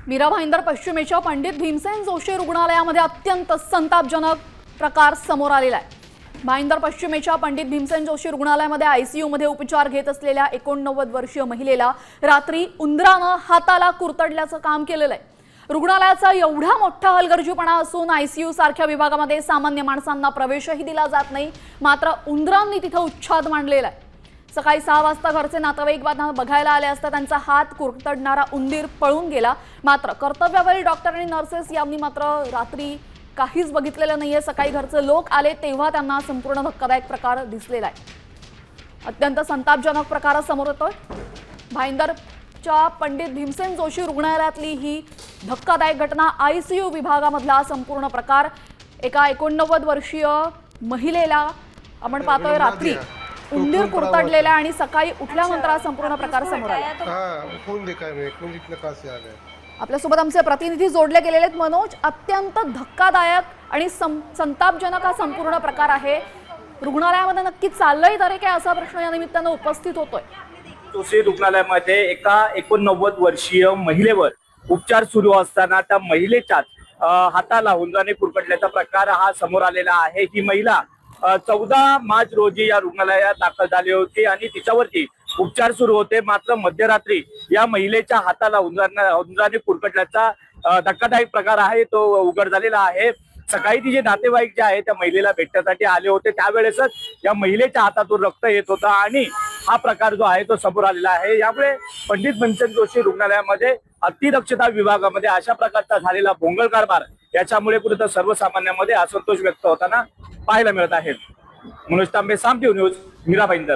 मीरा भाईंदर पश्चिमेच्या पंडित भीमसेन जोशी रुग्णालयामध्ये अत्यंत संतापजनक प्रकार समोर आलेला आहे। भाईंदर पश्चिमेच्या पंडित भीमसेन जोशी रुग्णालयामध्ये आयसीयू मध्ये उपचार घेत असलेल्या 89 वर्षीय महिलेला रात्री उंदराने हाताला कुरतडल्याचं काम केलेलं आहे। रुग्णालयाचा एवढा मोठा हलगर्जीपणा असून आयसीयू सारख्या विभागामध्ये सामान्य माणसांना प्रवेशही दिला जात नाही, मात्र उंदरांनी तिथे उच्छाद मांडलेला आहे। सकाळी 6 वाजता घरचे नातेवाईक बघायला आले असता त्यांचा हात कुरतडणारा उंदीर पळून गेला, मात्र कर्तव्यावरील डॉक्टर आणि नर्सेस यांनी मात्र रात्री काहीच बघितलेलं नाहीये। सकाळी घरचे लोक आले तेव्हा त्यांना संपूर्ण धक्कादायक प्रकार दिसलेला आहे। अत्यंत संतापजनक प्रकार समोर येतोय। भाईंदरच्या पंडित भीमसेन जोशी रुग्णालयातली ही धक्कादायक घटना, आयसीयू विभागामधला संपूर्ण प्रकार। एका 89 वर्षीय महिलेला आपण पाहतोय रात्री उंदीर कुरतडलेला आणि सकाळी उठल्यानंतर हा संपूर्ण प्रकार समोर आला। आपल्यासोबत आमचे प्रतिनिधी जोडले गेलेले आहेत मनोज। अत्यंत धक्कादायक आणि संतापजनक हा संपूर्ण प्रकार आहे। रुग्णालयामध्ये नक्की चाललंय तरी काय असा प्रश्न या निमित्तानं उपस्थित होतोय। जोशी रुग्णालयामध्ये एका 89 वर्षीय महिलेवर उपचार सुरू असताना त्या महिलेच्या हाताला उंदराने कुरतडल्याचा प्रकार हा समोर आलेला आहे। ही महिला 14 मार्च रोजी या रुग्णालयात दाखल झाली होती आणि तिच्यावरती उपचार सुरू होते, मात्र मध्यरात्री या महिलेच्या हाताला उंदराने कुरतडल्याचा धक्कादायक प्रकार आहे तो उघड झालेला आहे। सकाळी तिचे नातेवाईक जे आहे त्या महिलेला भेटण्यासाठी आले होते, त्यावेळेसच या महिलेच्या हातातून रक्त येत होता आणि हा प्रकार जो आहे तो समोर आलेला आहे। यामुळे पंडित भीमसेन जोशी रुग्णालयामध्ये अतिदक्षता विभागामध्ये अशा प्रकारचा झालेला भोंगळ कारभार याच्यामुळे कुठे सर्वसामान्यांमध्ये असंतोष व्यक्त होताना पाहायला मिळत आहे। मनोज तांबे, साम टीव्ही न्यूज, मीरा भाईंदर।